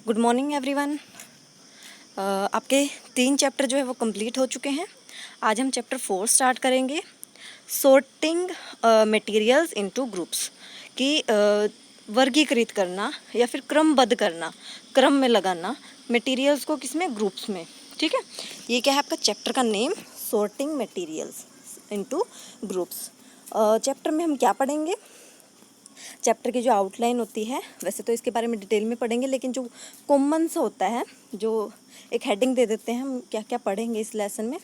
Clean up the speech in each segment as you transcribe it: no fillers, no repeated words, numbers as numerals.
Good morning everyone. आपके 3 chapter जो है वो कंप्लीट हो चुके हैं। आज हम चैप्टर 4 स्टार्ट करेंगे, सॉर्टिंग मटेरियल्स इनटू ग्रुप्स, कि वर्गीकृत करना या फिर क्रमबद्ध करना, क्रम में लगाना मटेरियल्स को, किसमें, ग्रुप्स में। ठीक है, ये क्या है आपका चैप्टर का name, sorting materials into groups. Chapter में हम क्या पढ़ेंगे, चैप्टर की जो आउटलाइन होती है, वैसे तो इसके बारे में डिटेल में पढ़ेंगे, लेकिन जो कॉमन सा होता है, जो एक हेडिंग दे देते हैं हम क्या क्या पढ़ेंगे इस लेसन में।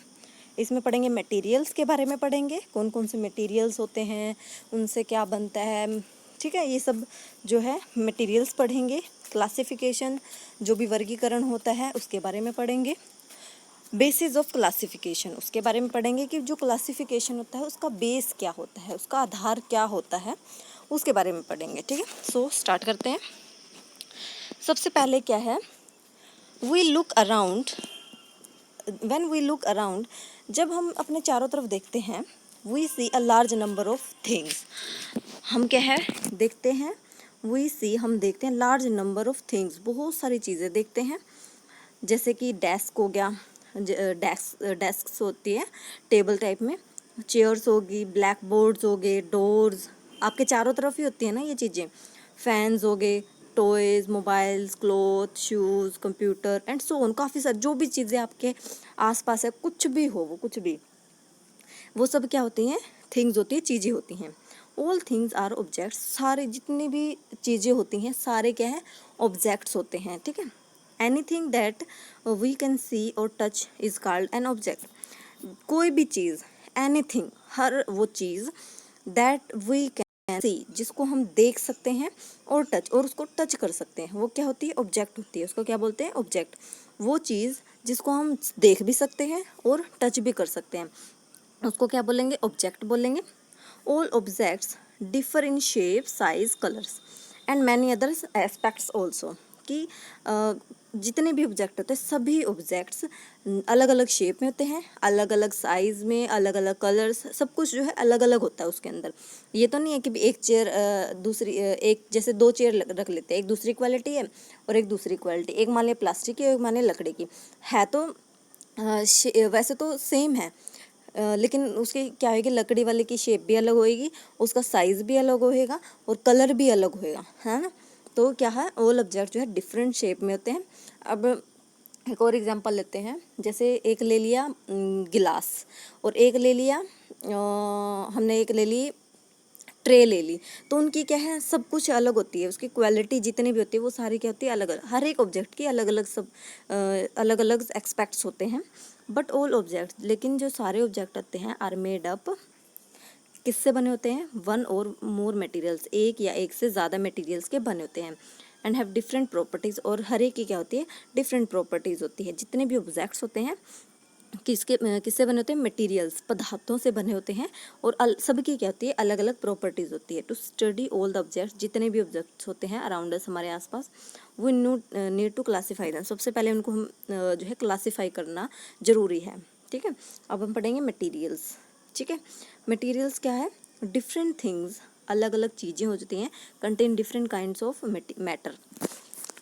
इसमें पढ़ेंगे मटेरियल्स के बारे में, पढ़ेंगे कौन कौन से मटेरियल्स होते हैं, उनसे क्या बनता है। ठीक है, ये सब जो है मटेरियल्स पढ़ेंगे। क्लासिफिकेशन, जो भी वर्गीकरण होता है उसके बारे में पढ़ेंगे। बेसिस ऑफ क्लासिफिकेशन, उसके बारे में पढ़ेंगे कि जो क्लासिफिकेशन होता है उसका बेस क्या होता है, उसका आधार क्या होता है, उसके बारे में पढ़ेंगे। ठीक है, सो स्टार्ट करते हैं। सबसे पहले क्या है, we look around, when we look around, जब हम अपने चारों तरफ देखते हैं, we see a large number of things, हम क्या है देखते हैं, वी सी, हम देखते हैं, लार्ज नंबर ऑफ थिंग्स, बहुत सारी चीज़ें देखते हैं। जैसे कि डेस्क हो गया, डेस्क होती है टेबल टाइप में, चेयर्स होगी, ब्लैक बोर्ड्स हो गए, डोर्स, आपके चारों तरफ ही होती है ना ये चीज़ें। फैंस हो गए, toys, mobiles, cloth, shoes, computer and so on, काफ़ी सारी जो भी चीज़ें आपके आसपास है, कुछ भी हो, वो कुछ भी, वो सब क्या होती हैं, थिंग्स होती है, चीज़ें होती हैं। ऑल थिंग्स आर ऑब्जेक्ट्स, सारे जितनी भी चीज़ें होती हैं सारे क्या हैं, ऑब्जेक्ट्स होते हैं। ठीक है, anything that we can see और touch is called an object. कोई भी चीज़, एनीथिंग, हर वो चीज़, दैट वी कैन सी, जिसको हम देख सकते हैं, और टच, और उसको टच कर सकते हैं, वो क्या होती है, ऑब्जेक्ट होती है। उसको क्या बोलते हैं, ऑब्जेक्ट। वो चीज़ जिसको हम देख भी सकते हैं और टच भी कर सकते हैं, उसको क्या बोलेंगे, ऑब्जेक्ट बोलेंगे। All objects differ in shape, size, colours and many others aspects also, कि जितने भी ऑब्जेक्ट होते हैं, सभी ऑब्जेक्ट्स अलग अलग शेप में होते हैं, अलग अलग साइज में, अलग अलग कलर्स, सब कुछ जो है अलग अलग होता है उसके अंदर। ये तो नहीं है कि एक चेयर दूसरी, एक जैसे 2 चेयर रख लेते हैं, एक दूसरी क्वालिटी है और एक दूसरी क्वालिटी, एक मान लिया प्लास्टिक की और एक मान लिया लकड़ी की है, तो वैसे तो सेम है, लेकिन उसकी क्या होगी, लकड़ी वाले की शेप भी अलग होएगी, उसका साइज़ भी अलग होएगा और कलर भी अलग होएगा, है ना। तो क्या है, ऑल ऑब्जेक्ट जो है डिफरेंट शेप में होते हैं। अब एक और एग्जांपल लेते हैं, जैसे एक ले लिया गिलास, और एक ले लिया हमने एक ले ली ट्रे ले ली, तो उनकी क्या है, सब कुछ अलग होती है, उसकी क्वालिटी जितनी भी होती है वो सारी क्या होती है, अलग अलग, हर एक ऑब्जेक्ट की अलग अलग, सब अलग अलग एक्सपेक्ट्स होते हैं। बट ऑल ऑब्जेक्ट, लेकिन जो सारे ऑब्जेक्ट होते हैं, आर मेड अप, किससे बने होते हैं, वन और मोर मटेरियल्स, एक या एक से ज़्यादा मटेरियल्स के बने होते हैं। एंड हैव डिफरेंट प्रॉपर्टीज़, और हर एक की क्या होती है, डिफरेंट प्रॉपर्टीज़ होती है। जितने भी ऑब्जेक्ट्स होते हैं किससे बने होते हैं, मटेरियल्स, पदार्थों से बने होते हैं, और सबकी क्या होती है, अलग अलग प्रॉपर्टीज़ होती है। To study all the objects, जितने भी ऑब्जेक्ट्स होते हैं अराउंड अस, हमारे आसपास, we need to classify them, सबसे पहले उनको हम जो है क्लासीफाई करना ज़रूरी है। ठीक है, अब हम पढ़ेंगे मटीरियल्स। ठीक है, मटीरियल्स क्या है, डिफरेंट थिंग्स, अलग अलग चीज़ें हो जाती हैं, contain different kinds of matter,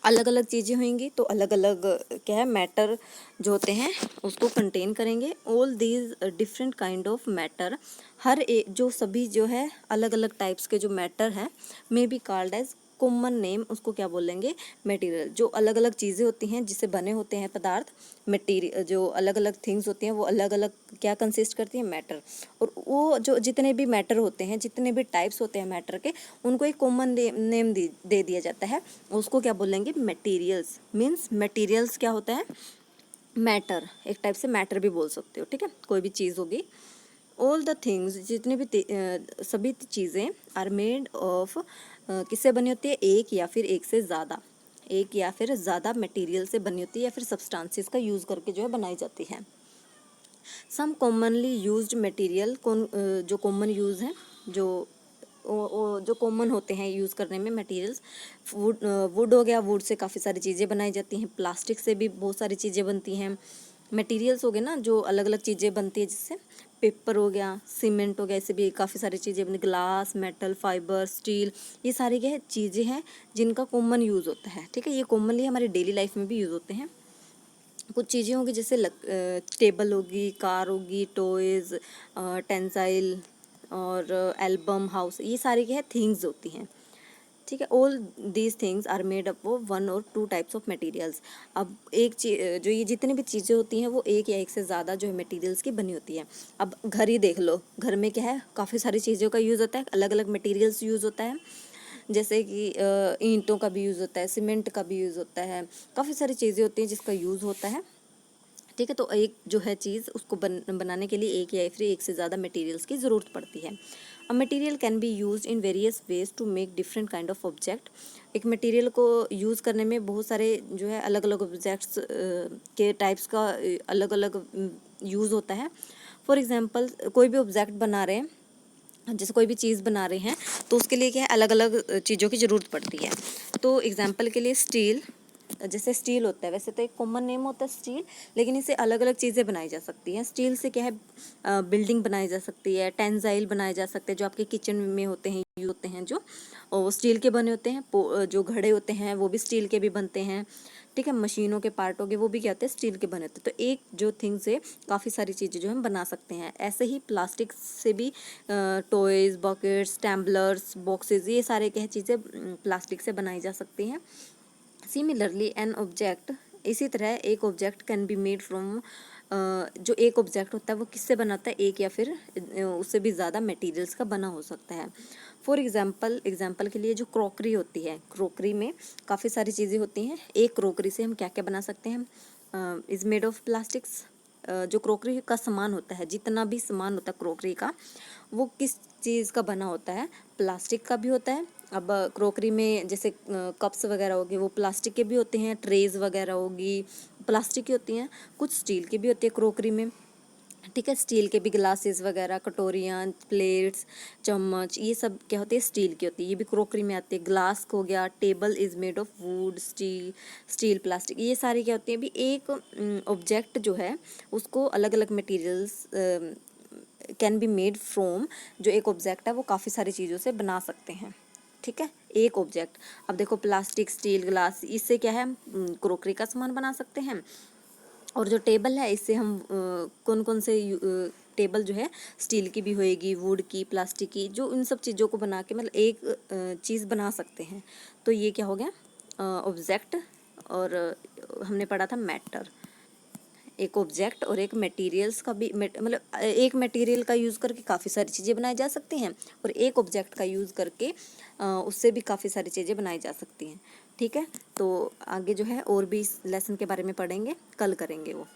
अलग अलग चीज़ें होंगी तो अलग अलग क्या है, मैटर जो होते हैं उसको कंटेन करेंगे। All these different kind of matter, हर एक, जो सभी जो है अलग अलग टाइप्स के जो मैटर हैं, may be called as common name, उसको क्या बोलेंगे, मटेरियल। जो अलग अलग चीज़ें होती हैं जिससे बने होते हैं पदार्थ, मटेरियल, जो अलग अलग थिंग्स होती हैं वो अलग अलग क्या कंसिस्ट करती हैं, मैटर। और वो जो जितने भी मैटर होते हैं, जितने भी टाइप्स होते हैं मैटर के, उनको एक कॉमन नेम दे दिया जाता है, उसको क्या बोलेंगे, मटेरियल्स। मीन्स मटेरियल्स क्या होता है, मैटर, एक टाइप से मैटर भी बोल सकते हो। ठीक है, कोई भी चीज़ होगी। ऑल द थिंग्स, जितनी भी सभी चीज़ें, आर मेड ऑफ, किससे बनी होती है, एक या फिर एक से ज़्यादा, एक या फिर ज़्यादा मटेरियल से बनी होती है, या फिर सब्सटेंसेस का यूज़ करके जो है बनाई जाती है। सम कॉमनली यूज्ड मटेरियल, जो कॉमन यूज़ हैं, जो कॉमन होते हैं यूज़ करने में मटेरियल्स, वुड हो गया, वुड से काफ़ी सारी चीज़ें बनाई जाती हैं, प्लास्टिक से भी बहुत सारी चीज़ें बनती हैं, मटेरियल्स हो गए ना, जो अलग अलग चीज़ें बनती है जिससे, पेपर हो गया, सीमेंट हो गया, ऐसे भी काफ़ी सारी चीज़ें बनी, ग्लास, मेटल, फाइबर, स्टील, ये सारी क्या है चीज़ें हैं जिनका कॉमन यूज़ होता है। ठीक है, ये कॉमनली हमारी डेली लाइफ में भी यूज़ होते हैं। कुछ चीज़ें होंगी जैसे टेबल होगी, कार होगी, टॉयज़, टेंसाइल और एल्बम, हाउस, ये सारी क्या है थिंग्स होती हैं। ठीक है, all these things are made up of one और टू टाइप्स ऑफ मटेरियल्स। अब एक चीज जो ये जितनी भी चीज़ें होती हैं वो एक या एक से ज़्यादा जो है मटेरियल्स की बनी होती है। अब घर ही देख लो, घर में क्या है काफ़ी सारी चीज़ों का यूज़ होता है, अलग अलग मटेरियल्स यूज़ होता है, जैसे कि ईंटों का भी यूज़ होता है, सीमेंट का भी यूज़ होता है, काफ़ी सारी चीज़ें होती हैं जिसका यूज़ होता है। ठीक है, तो एक जो है चीज़ उसको बनाने के लिए एक या फिर एक से ज़्यादा मटेरियल्स की ज़रूरत पड़ती है। A material can be used in various ways to make different kind of object. एक मटेरियल को यूज़ करने में बहुत सारे जो है अलग अलग ऑब्जेक्ट्स के टाइप्स का अलग अलग यूज़ होता है। फॉर एग्जांपल कोई भी ऑब्जेक्ट बना रहे हैं, जैसे कोई भी चीज़ बना रहे हैं तो उसके लिए क्या है अलग अलग चीज़ों की ज़रूरत पड़ती है। तो एग्जांपल के लिए स्टील, जैसे स्टील होता है, वैसे तो एक कॉमन नेम होता है स्टील, लेकिन इससे अलग अलग चीज़ें बनाई जा सकती हैं। स्टील से क्या है बिल्डिंग बनाई जा सकती है, टेंसाइल बनाए जा सकते हैं जो आपके किचन में होते हैं, यूज होते हैं, जो और वो स्टील के बने होते हैं। जो घड़े होते हैं वो भी स्टील के भी बनते हैं। ठीक है, मशीनों के पार्ट हो गए वो भी क्या होते हैं स्टील के बने होते हैं। तो एक जो थिंग से काफ़ी सारी चीज़ें जो हम बना सकते हैं। ऐसे ही प्लास्टिक से भी टॉयज़, बकेट्स, टैम्बलर्स, बॉक्सेस, ये सारे क्या चीज़ें प्लास्टिक से बनाई जा सकती हैं। सिमिलरली एन ऑब्जेक्ट, इसी तरह एक object can be made from, जो एक ऑब्जेक्ट होता है वो किससे बना होता है, एक या फिर उससे भी ज़्यादा मटेरियल्स का बना हो सकता है। फॉर एग्जांपल के लिए जो क्रॉकरी होती है, क्रॉकरी में काफ़ी सारी चीज़ें होती हैं। एक क्रॉकरी से हम क्या क्या बना सकते हैं, इज़ मेड ऑफ प्लास्टिक्स। जो क्रॉकरी का सामान होता है, जितना भी सामान होता है क्रॉकरी का, वो किस चीज़ का बना होता है, प्लास्टिक का भी होता है। अब क्रॉकरी में जैसे कप्स वगैरह होगी वो प्लास्टिक के भी होते हैं, ट्रेज वगैरह होगी प्लास्टिक की होती हैं, कुछ स्टील की भी होती है क्रॉकरी में। ठीक है, स्टील के भी ग्लासेस वगैरह, कटोरियाँ, प्लेट्स, चम्मच, ये सब क्या होती है स्टील की होती है, ये भी क्रॉकरी में आती है। ग्लास हो गया, table is made of would, steel, plastic, ये सारी क्या होती है। अभी एक ऑब्जेक्ट जो है उसको अलग अलग materials can be made from, जो एक ऑब्जेक्ट है वो काफ़ी सारी चीज़ों से बना सकते हैं। ठीक है, एक ऑब्जेक्ट, अब देखो प्लास्टिक, स्टील, ग्लास, इससे क्या है क्रॉकरी का सामान बना सकते हैं। और जो टेबल है इससे हम कौन कौन से टेबल जो है स्टील की भी होएगी, वुड की, प्लास्टिक की, जो इन सब चीज़ों को बना के मतलब एक चीज़ बना सकते हैं। तो ये क्या हो गया ऑब्जेक्ट, और हमने पढ़ा था मैटर। एक ऑब्जेक्ट और एक मटेरियल्स का भी मतलब एक मटेरियल का यूज़ करके काफ़ी सारी चीज़ें बनाई जा सकती हैं, और एक ऑब्जेक्ट का यूज़ करके उससे भी काफ़ी सारी चीज़ें बनाई जा सकती हैं। ठीक है, तो आगे जो है और भी इस लेसन के बारे में पढ़ेंगे, कल करेंगे वो।